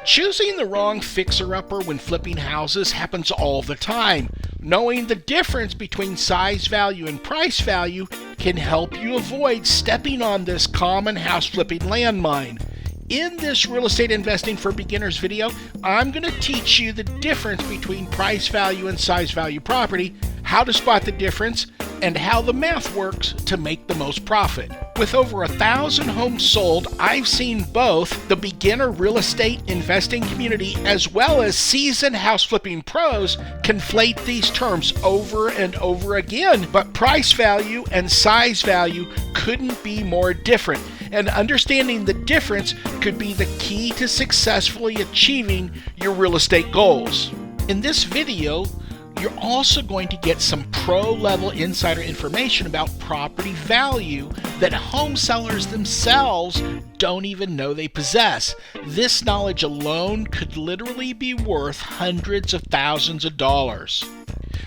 Choosing the wrong fixer-upper when flipping houses happens all the time. Knowing the difference between size value and price value can help you avoid stepping on this common house flipping landmine. In this Real Estate Investing for Beginners video, I'm going to teach you the difference between price value and size value property, how to spot the difference, and how the math works to make the most profit. With over 1,000 homes sold, I've seen both the beginner real estate investing community as well as seasoned house flipping pros conflate these terms over and over again. But price value and size value couldn't be more different. And understanding the difference could be the key to successfully achieving your real estate goals. In this video, you're also going to get some pro-level insider information about property value that home sellers themselves don't even know they possess. This knowledge alone could literally be worth hundreds of thousands of dollars.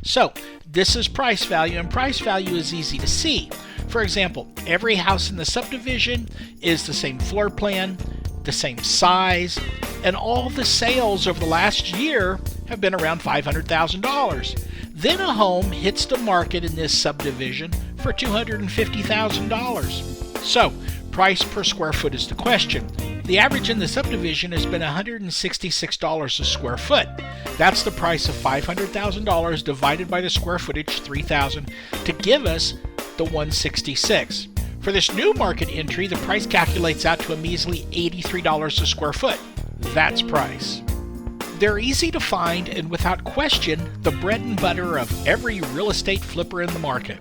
So, this is price value, and price value is easy to see. For example, every house in the subdivision is the same floor plan, the same size, and all the sales over the last year have been around $500,000. Then a home hits the market in this subdivision for $250,000. So, price per square foot is the question. The average in the subdivision has been $166 a square foot. That's the price of $500,000 divided by the square footage, 3,000, to give us the 166. For this new market entry, the price calculates out to a measly $83 a square foot. That's price. They're easy to find and without question the bread and butter of every real estate flipper in the market.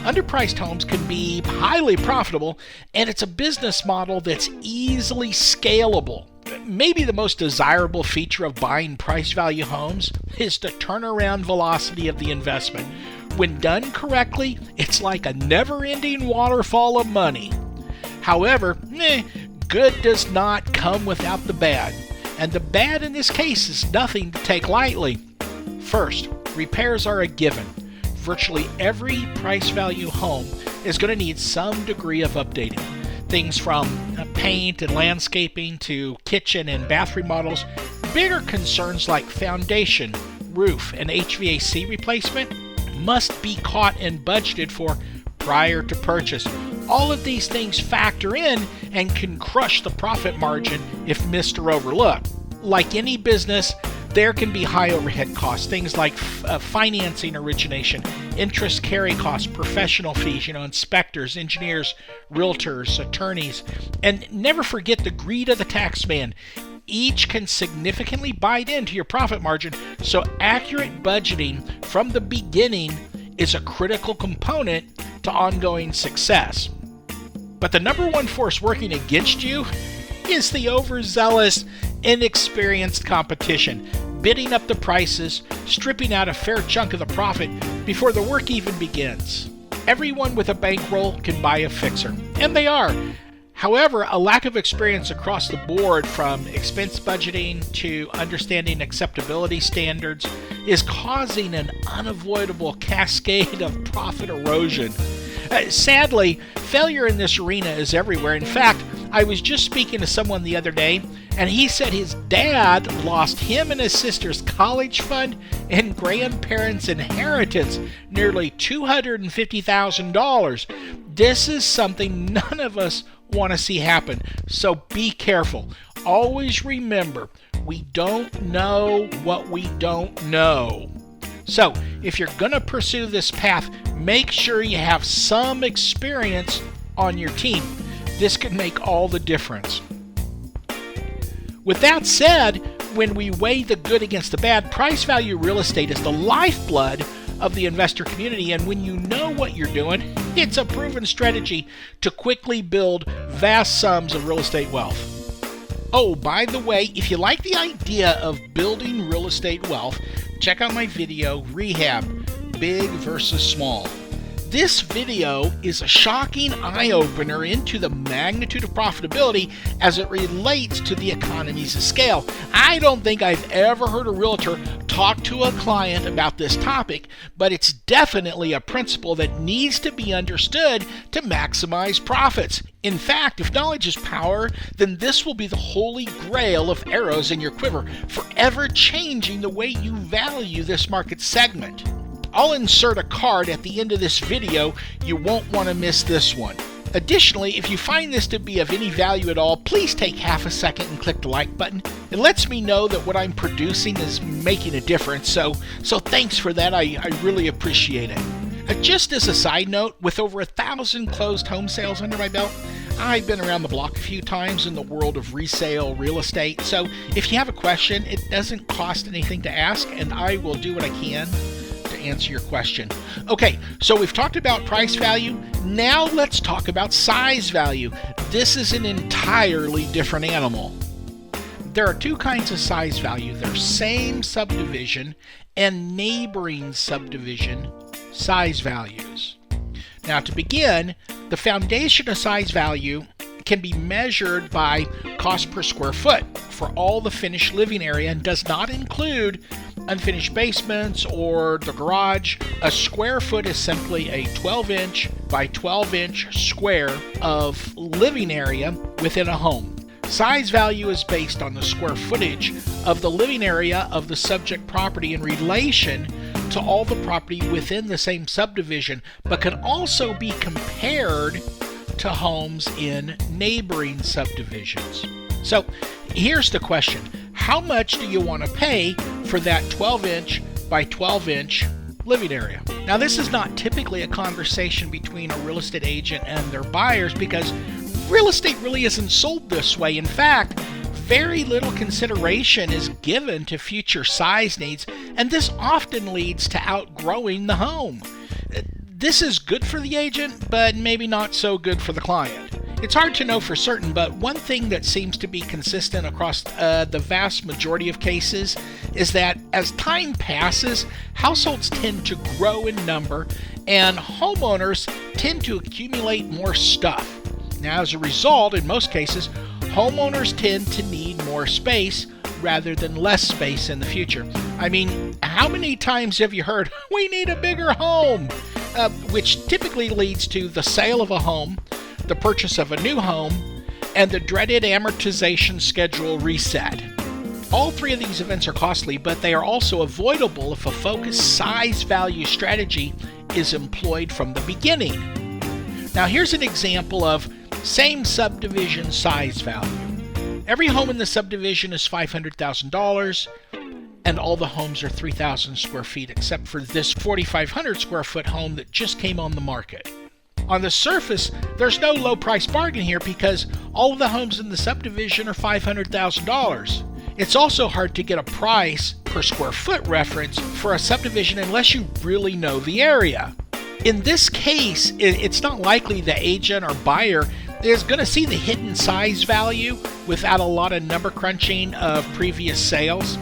Underpriced homes can be highly profitable, and it's a business model that's easily scalable. Maybe the most desirable feature of buying price value homes is the turnaround velocity of the investment. When done correctly, it's like a never-ending waterfall of money. However, good does not come without the bad. And the bad in this case is nothing to take lightly. First, repairs are a given. Virtually every price value home is going to need some degree of updating. Things from paint and landscaping to kitchen and bath remodels. Bigger concerns like foundation, roof, and HVAC replacement must be caught and budgeted for prior to purchase. All of these things factor in and can crush the profit margin if missed or overlooked. Like any business, there can be high overhead costs, things like financing origination, interest carry costs, professional fees, inspectors, engineers, realtors, attorneys, and never forget the greed of the tax man. Each can significantly bite into your profit margin, so accurate budgeting from the beginning is a critical component to ongoing success. But the number one force working against you is the overzealous, inexperienced competition, bidding up the prices, stripping out a fair chunk of the profit before the work even begins. Everyone with a bankroll can buy a fixer, and they are. However, a lack of experience across the board, from expense budgeting to understanding acceptability standards, is causing an unavoidable cascade of profit erosion. Sadly, failure in this arena is everywhere. In fact, I was just speaking to someone the other day, and he said his dad lost him and his sister's college fund and grandparents' inheritance, nearly $250,000. This is something none of us want to see happen, so be careful. Always remember, we don't know what we don't know. So, if you're going to pursue this path, make sure you have some experience on your team. This could make all the difference. With that said, when we weigh the good against the bad, price value real estate is the lifeblood of the investor community, and when you know what you're doing, it's a proven strategy to quickly build vast sums of real estate wealth. Oh, by the way, if you like the idea of building real estate wealth, check out my video, Rehab, Big versus Small. This video is a shocking eye-opener into the magnitude of profitability as it relates to the economies of scale. I don't think I've ever heard a realtor talk to a client about this topic, but it's definitely a principle that needs to be understood to maximize profits. In fact, if knowledge is power, then this will be the holy grail of arrows in your quiver, forever changing the way you value this market segment. I'll insert a card at the end of this video. You won't want to miss this one. Additionally, if you find this to be of any value at all, please take half a second and click the like button. It lets me know that what I'm producing is making a difference, so thanks for that. I really appreciate it. Just as a side note, with over 1,000 closed home sales under my belt, I've been around the block a few times in the world of resale real estate, so if you have a question, it doesn't cost anything to ask, and I will do what I can to answer your question. Okay, so we've talked about price value. Now let's talk about size value. This is an entirely different animal. There are two kinds of size value. There's same subdivision and neighboring subdivision size values. Now, to begin, the foundation of size value can be measured by cost per square foot for all the finished living area and does not include unfinished basements or the garage. A square foot is simply a 12-inch by 12-inch square of living area within a home. Size value is based on the square footage of the living area of the subject property in relation to all the property within the same subdivision, but can also be compared to homes in neighboring subdivisions. So here's the question. How much do you want to pay for that 12-inch by 12-inch living area? Now, this is not typically a conversation between a real estate agent and their buyers because real estate really isn't sold this way. In fact, very little consideration is given to future size needs, and this often leads to outgrowing the home. This is good for the agent, but maybe not so good for the client. It's hard to know for certain, but one thing that seems to be consistent across the vast majority of cases is that as time passes, households tend to grow in number and homeowners tend to accumulate more stuff. Now, as a result, in most cases, homeowners tend to need more space rather than less space in the future. I mean, how many times have you heard, we need a bigger home? Which typically leads to the sale of a home, the purchase of a new home, and the dreaded amortization schedule reset. All three of these events are costly, but they are also avoidable if a focused size value strategy is employed from the beginning. Now, here's an example of same subdivision size value. Every home in the subdivision is $500,000, and all the homes are 3,000 square feet except for this 4,500 square foot home that just came on the market. On the surface, there's no low price bargain here because all of the homes in the subdivision are $500,000. It's also hard to get a price per square foot reference for a subdivision unless you really know the area. In this case, it's not likely the agent or buyer is going to see the hidden size value without a lot of number crunching of previous sales.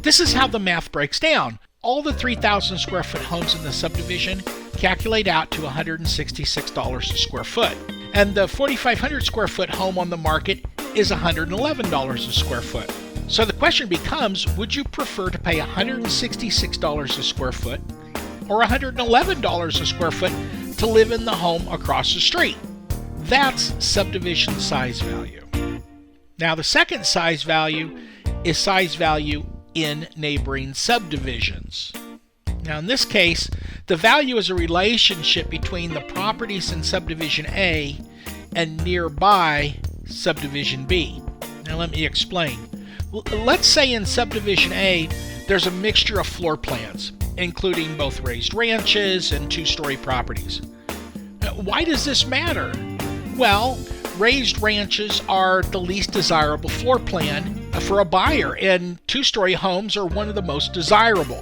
This is how the math breaks down. All the 3,000 square foot homes in the subdivision calculate out to $166 a square foot. And the 4,500 square foot home on the market is $111 a square foot. So the question becomes, would you prefer to pay $166 a square foot or $111 a square foot to live in the home across the street? That's subdivision size value. Now, the second size value is size value in neighboring subdivisions. Now, in this case, the value is a relationship between the properties in subdivision A and nearby subdivision B. Now, let me explain. Let's say in subdivision A, there's a mixture of floor plans, including both raised ranches and two-story properties. Why does this matter? Well, raised ranches are the least desirable floor plan for a buyer, and two-story homes are one of the most desirable.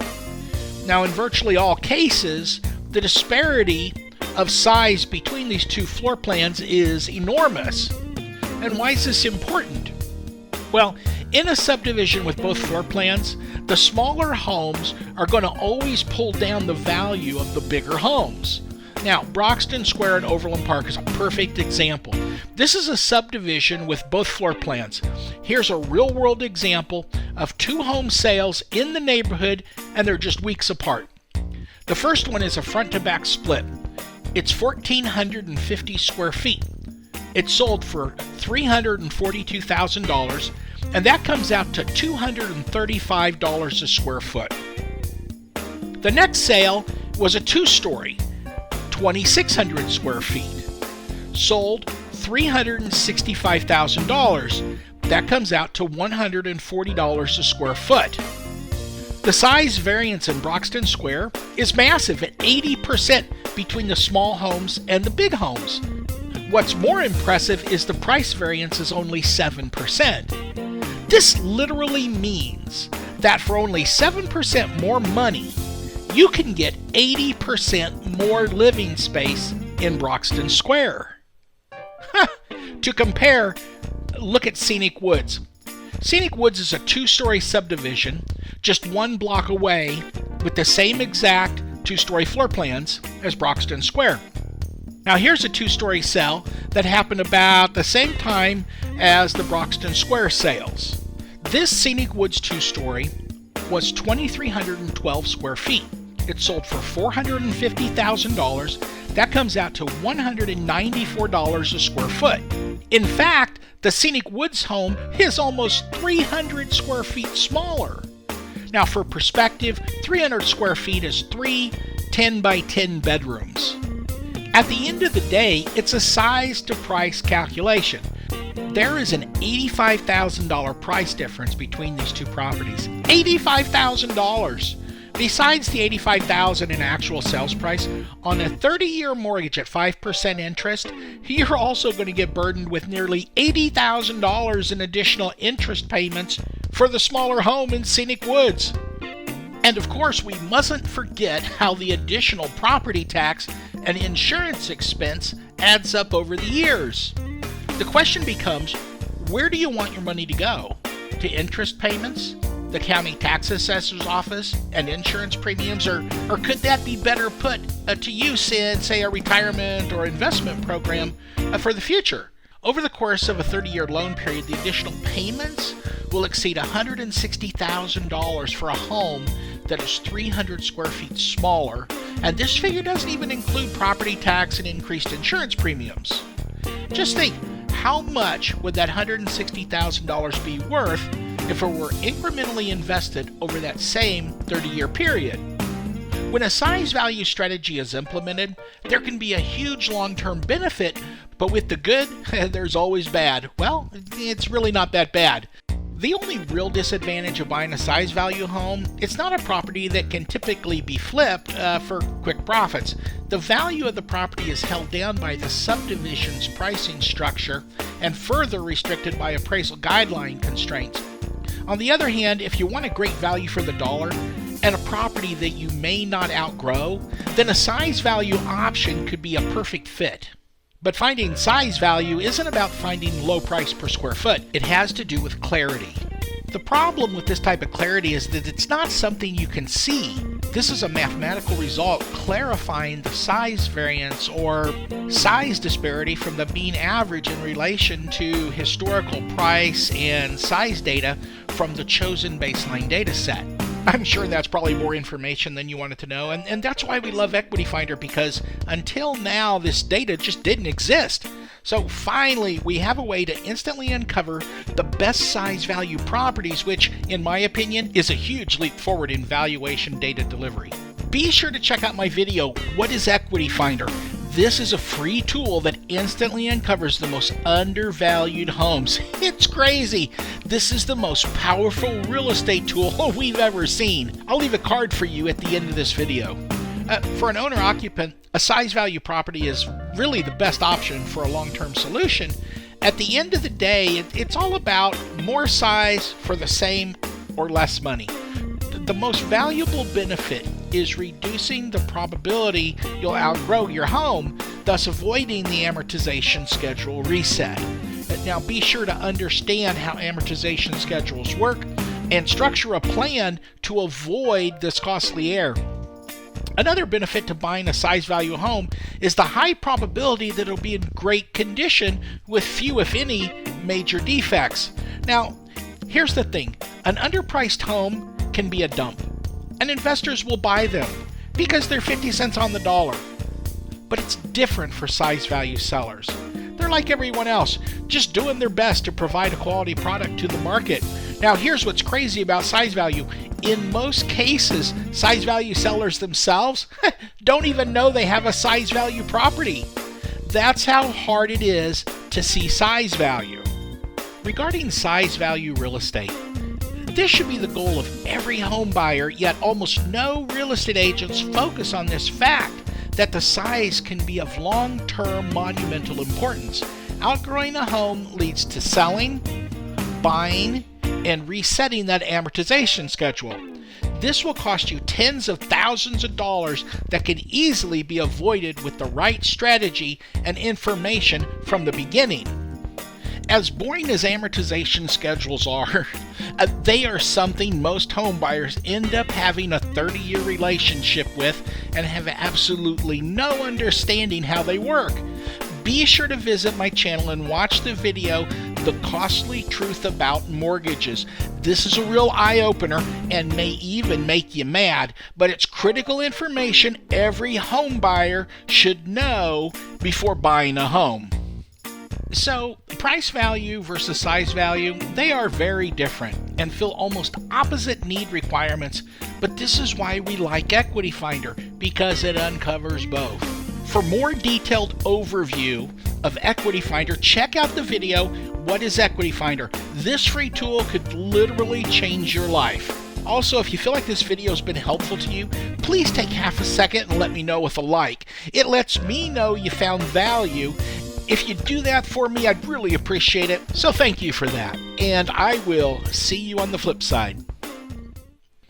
Now, in virtually all cases, the disparity of size between these two floor plans is enormous. And why is this important? Well, in a subdivision with both floor plans, the smaller homes are going to always pull down the value of the bigger homes. Now, Broxton Square in Overland Park is a perfect example. This is a subdivision with both floor plans. Here's a real-world example of 2 home sales in the neighborhood, and they're just weeks apart. The first one is a front-to-back split. It's 1,450 square feet. It sold for $342,000, and that comes out to $235 a square foot. The next sale was a 2-story, 2,600 square feet. Sold $365,000. That comes out to $140 a square foot. The size variance in Broxton Square is massive at 80% between the small homes and the big homes. What's more impressive is the price variance is only 7%. This literally means that for only 7% more money, you can get 80% more living space in Broxton Square. To compare, look at Scenic Woods. Scenic Woods is a 2-story subdivision just 1 block away with the same exact 2-story floor plans as Broxton Square. Now here's a 2-story sale that happened about the same time as the Broxton Square sales. This Scenic Woods 2-story was 2,312 square feet. It sold for $450,000. That comes out to $194 a square foot. In fact, the Scenic Woods home is almost 300 square feet smaller. Now for perspective, 300 square feet is 3 10 by 10 bedrooms. At the end of the day, it's a size to price calculation. There is an $85,000 price difference between these 2 properties. $85,000! Besides the $85,000 in actual sales price, on a 30-year mortgage at 5% interest, you're also going to get burdened with nearly $80,000 in additional interest payments for the smaller home in Scenic Woods. And of course, we mustn't forget how the additional property tax and insurance expense adds up over the years. The question becomes, where do you want your money to go? To interest payments, the county tax assessor's office, and insurance premiums, or could that be better put to use in, say, a retirement or investment program for the future? Over the course of a 30-year loan period, the additional payments will exceed $160,000 for a home that is 300 square feet smaller, and this figure doesn't even include property tax and increased insurance premiums. Just think, how much would that $160,000 be worth if it were incrementally invested over that same 30-year period? When a size value strategy is implemented, there can be a huge long-term benefit, but with the good, there's always bad. Well, it's really not that bad. The only real disadvantage of buying a size value home, it's not a property that can typically be flipped for quick profits. The value of the property is held down by the subdivision's pricing structure and further restricted by appraisal guideline constraints. On the other hand, if you want a great value for the dollar and a property that you may not outgrow, then a size value option could be a perfect fit. But finding size value isn't about finding low price per square foot. It has to do with clarity. The problem with this type of clarity is that it's not something you can see. This is a mathematical result clarifying the size variance or size disparity from the mean average in relation to historical price and size data from the chosen baseline data set. I'm sure that's probably more information than you wanted to know, and that's why we love Equity Finder, because until now this data just didn't exist. So finally, we have a way to instantly uncover the best size value properties, which, in my opinion, is a huge leap forward in valuation data delivery. Be sure to check out my video, What is Equity Finder? This is a free tool that instantly uncovers the most undervalued homes. It's crazy. This is the most powerful real estate tool we've ever seen. I'll leave a card for you at the end of this video. For an owner-occupant, a size value property is really the best option for a long-term solution. At the end of the day, it's all about more size for the same or less money. The most valuable benefit is reducing the probability you'll outgrow your home, thus avoiding the amortization schedule reset. Now be sure to understand how amortization schedules work and structure a plan to avoid this costly error. Another benefit to buying a size value home is the high probability that it'll be in great condition with few, if any, major defects. Now, here's the thing. An underpriced home can be a dump, and investors will buy them because they're 50 cents on the dollar. But it's different for size value sellers. They're like everyone else, just doing their best to provide a quality product to the market. Now, here's what's crazy about size value. In most cases, size value sellers themselves don't even know they have a size value property. That's how hard it is to see size value. Regarding size value real estate, this should be the goal of every home buyer, yet almost no real estate agents focus on this fact that the size can be of long-term monumental importance. Outgrowing a home leads to selling, buying, and resetting that amortization schedule. This will cost you tens of thousands of dollars that can easily be avoided with the right strategy and information from the beginning. As boring as amortization schedules are, they are something most home buyers end up having a 30-year relationship with and have absolutely no understanding how they work. Be sure to visit my channel and watch the video, The Costly Truth About Mortgages. This is a real eye-opener and may even make you mad, but it's critical information every home buyer should know before buying a home. So, price value versus size value, they are very different and fill almost opposite need requirements, but this is why we like Equity Finder, because it uncovers both. For more detailed overview of Equity Finder, check out the video, What is Equity Finder? This free tool could literally change your life. Also, if you feel like this video has been helpful to you, please take half a second and let me know with a like. It lets me know you found value. If you do that for me, I'd really appreciate it. So thank you for that. And I will see you on the flip side.